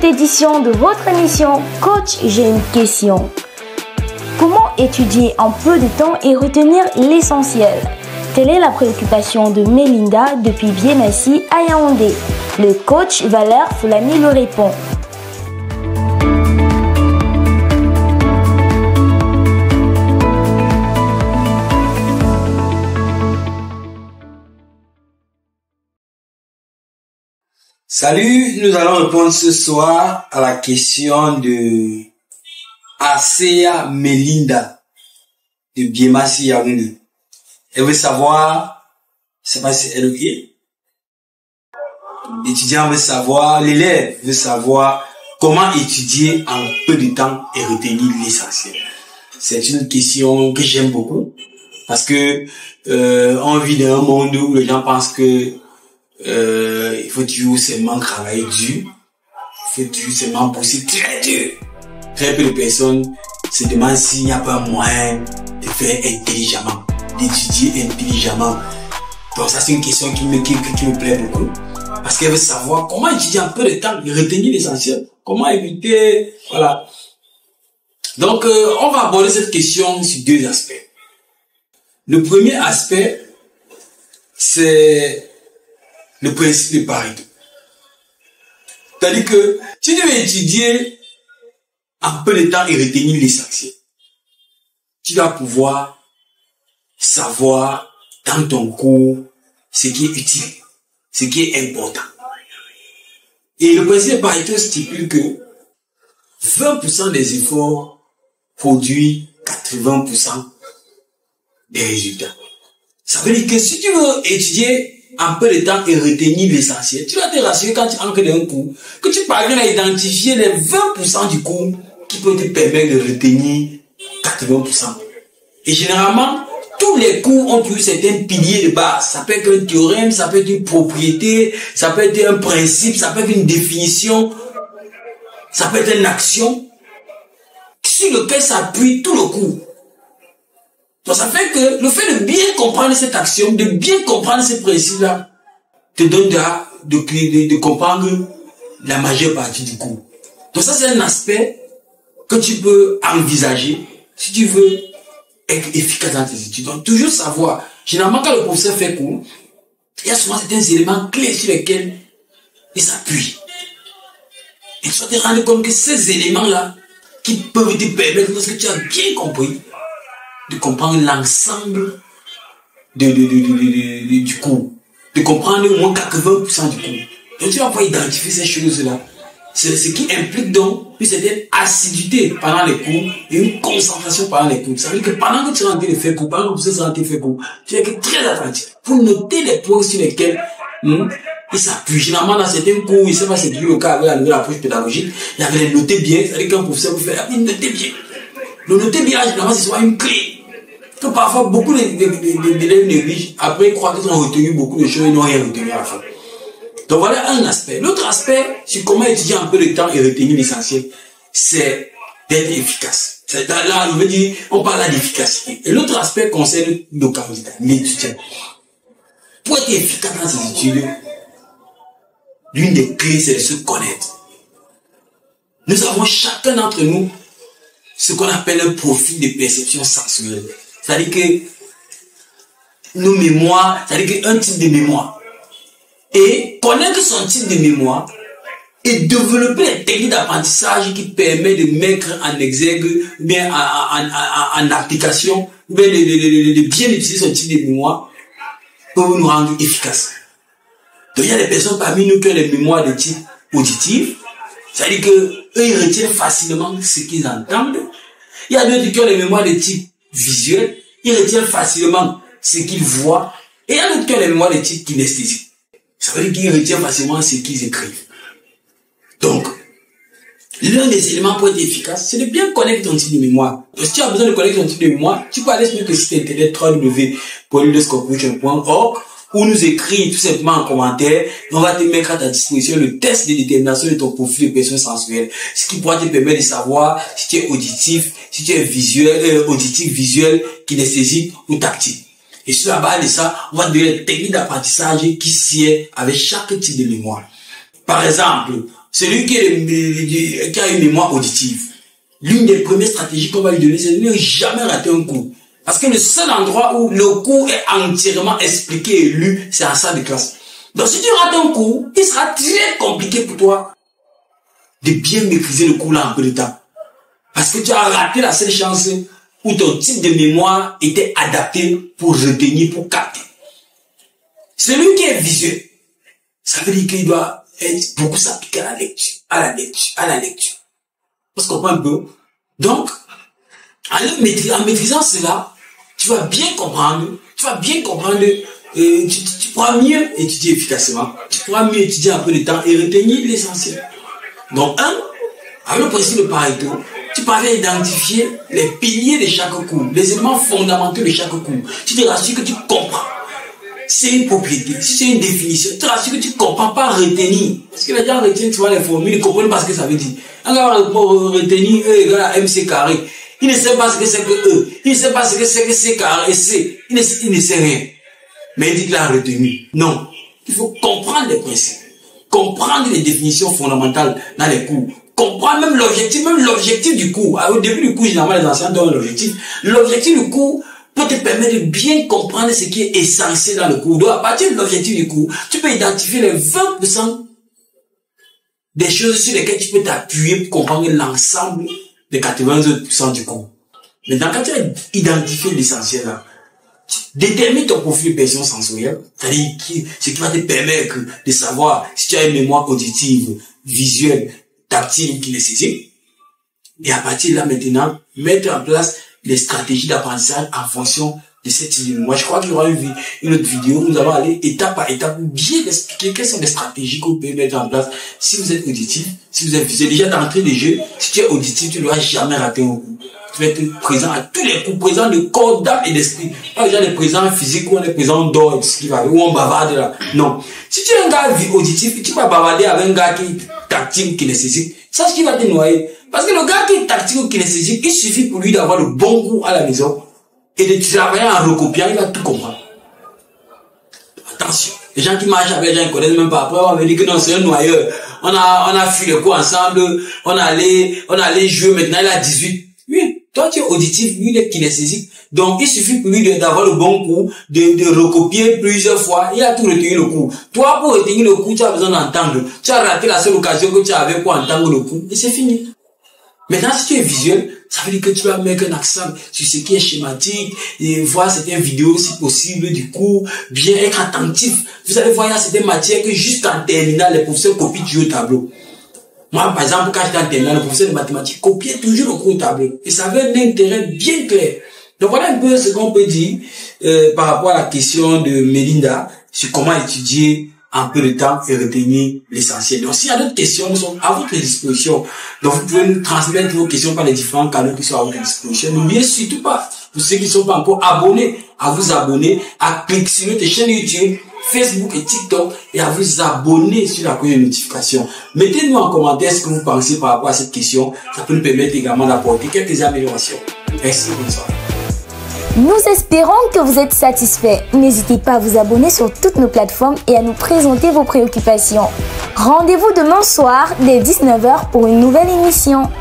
cette édition de votre émission Coach, j'ai une question. Comment étudier en peu de temps et retenir l'essentiel? Telle est la préoccupation de Melinda depuis Biémassi à Yaoundé. Le coach Valère Foulani le répond. Salut, nous allons répondre ce soir à la question de Asea Melinda de Biémassi Yaoundé. Elle veut savoir, c'est pas si elle est. L'étudiant veut savoir, l'élève veut savoir comment étudier en peu de temps et retenir l'essentiel. C'est une question que j'aime beaucoup parce que on vit dans un monde où les gens pensent que il faut toujours seulement travailler dur, il faut toujours seulement bosser très dur. Très peu de personnes se demandent s'il n'y a pas moyen de faire intelligemment, d'étudier intelligemment. Donc ça c'est une question qui me plaît beaucoup. Parce qu'elle veut savoir comment étudier en peu de temps et retenir l'essentiel. Comment éviter, voilà. Donc on va aborder cette question sur deux aspects. Le premier aspect, c'est le principe de Pareto. C'est-à-dire que si tu veux étudier en peu de temps et retenir l'essentiel, tu vas pouvoir savoir dans ton cours ce qui est utile, ce qui est important. Et le principe de Pareto stipule que 20% des efforts produisent 80% des résultats. Ça veut dire que si tu veux étudier en peu de temps et retenir l'essentiel, tu dois te rassurer quand tu entres dans un cours, que tu parviens à identifier les 20% du cours qui peuvent te permettre de retenir 80%. Et généralement, tous les cours ont toujours certains piliers de base. Ça peut être un théorème, ça peut être une propriété, ça peut être un principe, ça peut être une définition, ça peut être une action sur lequel s'appuie tout le cours. Donc ça fait que le fait de bien comprendre cette action, de bien comprendre ces principes-là, te donne de comprendre la majeure partie du cours. Donc ça c'est un aspect que tu peux envisager si tu veux être efficace dans tes études. Donc toujours savoir, généralement quand le professeur fait cours, il y a souvent certains éléments clés sur lesquels il s'appuie. Et tu dois te rendre compte que ces éléments-là, qui peuvent te permettre, lorsque tu as bien compris, de comprendre l'ensemble du cours, de comprendre au moins 80% du cours. Donc tu vas pouvoir identifier ces choses-là. C'est ce qui implique donc une certaine assiduité pendant les cours et une concentration pendant les cours. Ça veut dire que pendant que tu es en train de faire cours, pendant que tu es en train de faire cours, tu es très attentif pour noter les points sur lesquels il s'appuie. Généralement dans certains cours, il ne sait pas si c'est le cas avec la nouvelle approche pédagogique, il y avait les noter bien, c'est-à-dire qu'un professeur vous fait noter bien. Le noter bien, généralement, c'est souvent une clé. Que parfois, beaucoup d'élèves négligent. Après, ils croient qu'ils ont retenu beaucoup de choses et n'ont rien retenu à la fin. Donc voilà un aspect. L'autre aspect, sur comment étudier un peu de temps et retenir l'essentiel, c'est d'être efficace. Là, je veux dire, on parle là d'efficacité. Et l'autre aspect concerne nos candidats, l'étudiant. Pour être efficace dans ses études, l'une des clés, c'est de se connaître. Nous avons chacun d'entre nous ce qu'on appelle un profil de perception sensorielle. C'est-à-dire que nos mémoires, c'est-à-dire qu'un type de mémoire. Et connaître son type de mémoire et développer les techniques d'apprentissage qui permettent de mettre en exergue, bien en application, bien de bien utiliser son type de mémoire pour nous rendre efficaces. Donc il y a des personnes parmi nous qui ont les mémoires de type auditif, c'est-à-dire que eux ils retiennent facilement ce qu'ils entendent. Il y a d'autres qui ont les mémoires de type visuel, ils retiennent facilement ce qu'ils voient. Et il y a d'autres qui ont les mémoires de type kinesthésique. Ça veut dire qu'ils retiennent facilement ce qu'ils écrivent. Donc, l'un des éléments pour être efficace, c'est de bien connaître ton type de mémoire. Donc, si tu as besoin de connaître ton type de mémoire, tu peux aller sur notre site internet www.ludescorporation.org ou nous écrire tout simplement en commentaire et on va te mettre à ta disposition le test de détermination de ton profil de perception sensuelle, ce qui pourra te permettre de savoir si tu es auditif, si tu es visuel, auditif, visuel, kinesthésique ou tactile. Et sur la base de ça, on va te donner des techniques d'apprentissage qui sied avec chaque type de mémoire. Par exemple, celui qui a une mémoire auditive, l'une des premières stratégies qu'on va lui donner, c'est de ne jamais rater un cours. Parce que le seul endroit où le cours est entièrement expliqué et lu, c'est en salle de classe. Donc si tu rates un cours, il sera très compliqué pour toi de bien maîtriser le cours là en peu de temps. Parce que tu as raté la seule chance où ton type de mémoire était adapté pour retenir, pour capter. Celui qui est visuel, ça veut dire qu'il doit beaucoup s'appliquer à la lecture, à la lecture, à la lecture. On se comprend un peu. Donc, en maîtrisant cela, tu vas bien comprendre, tu pourras mieux étudier efficacement, tu pourras mieux étudier un peu de temps et retenir l'essentiel. Donc, avec le principe de Pareto, tu parviens à identifier les piliers de chaque cours, les éléments fondamentaux de chaque cours. Tu te rassures que tu comprends. C'est une propriété, si c'est une définition, tu te rassures que tu ne comprends pas retenir. Parce que les gens retiennent, tu vois, les formules, ils ne comprennent pas ce que ça veut dire. Un gars va retenir E égale à MC carré. Il ne sait pas ce que c'est que E. Il ne sait pas ce que c'est que C carré et C. Il ne sait rien. Mais il dit qu'il a retenu. Non. Il faut comprendre les principes. Comprendre les définitions fondamentales dans les cours. Comprendre même l'objectif du cours. Au début du cours, généralement, les enseignants donnent l'objectif. L'objectif du cours peut te permettre de bien comprendre ce qui est essentiel dans le cours. Donc, à partir de l'objectif du cours, tu peux identifier les 20% des choses sur lesquelles tu peux t'appuyer pour comprendre l'ensemble des 80% du cours. Maintenant, quand tu as identifié l'essentiel là, tu détermines ton profil de perception sensorielle, c'est-à-dire ce qui va te permettre de savoir si tu as une mémoire auditive, visuelle, tactile ou kinesthésique. Et à partir de là, maintenant, mettre en place les stratégies d'apprentissage en fonction de cette idée. Moi, je crois qu'il y aura une autre vidéo où nous allons aller étape par étape pour bien expliquer quelles sont les stratégies que vous pouvez mettre en place si vous êtes auditif, si vous êtes visuel. Déjà d'entrée de jeu, si tu es auditif, tu ne dois jamais rater un cours. Tu vas être présent à tous les coups, présent de corps, d'âme et d'esprit. Pas déjà les présents physiques ou on est présent d'or, ou on bavarde là. Non. Si tu es un gars auditif, tu vas bavarder avec un gars qui est tactile, qui nécessite, sache qu'il va te noyer. Parce que le gars qui est tactile ou kinesthésique, il suffit pour lui d'avoir le bon goût à la maison et de travailler en recopiant, il va tout comprendre. Attention. Les gens qui marchent avec les gens, ils connaissent même pas. Après, on va dire que non, c'est un noyeur. On a fui les cours ensemble, on allait jouer, maintenant il a 18. Oui, toi tu es auditif, lui il est kinesthésique. Donc il suffit pour lui d'avoir le bon cours, de recopier plusieurs fois, il a tout retenu le cours. Toi pour retenir le cours, tu as besoin d'entendre. Tu as raté la seule occasion que tu avais pour entendre le cours et c'est fini. Maintenant, si tu es visuel, ça veut dire que tu vas mettre un accent sur ce qui est schématique, et voir certaines vidéos si possible du cours, bien être attentif. Vous allez voir, il y a certaines matières que juste en terminale, les professeurs copient toujours au tableau. Moi, par exemple, quand j'étais en terminale, le professeur de mathématiques copiait toujours le cours au tableau. Et ça avait un intérêt bien clair. Donc voilà un peu ce qu'on peut dire par rapport à la question de Melinda sur comment étudier en peu de temps et retenir l'essentiel. Donc, s'il y a d'autres questions, nous sommes à votre disposition. Donc, vous pouvez nous transmettre vos questions par les différents canaux qui sont à votre disposition. N'oubliez surtout pas, pour ceux qui ne sont pas encore abonnés, à vous abonner, à cliquer sur notre chaîne YouTube, Facebook et TikTok et à vous abonner sur la cloche de notification. Mettez-nous en commentaire ce que vous pensez par rapport à cette question. Ça peut nous permettre également d'apporter quelques améliorations. Merci, bonne soirée. Nous espérons que vous êtes satisfaits. N'hésitez pas à vous abonner sur toutes nos plateformes et à nous présenter vos préoccupations. Rendez-vous demain soir dès 19 h pour une nouvelle émission.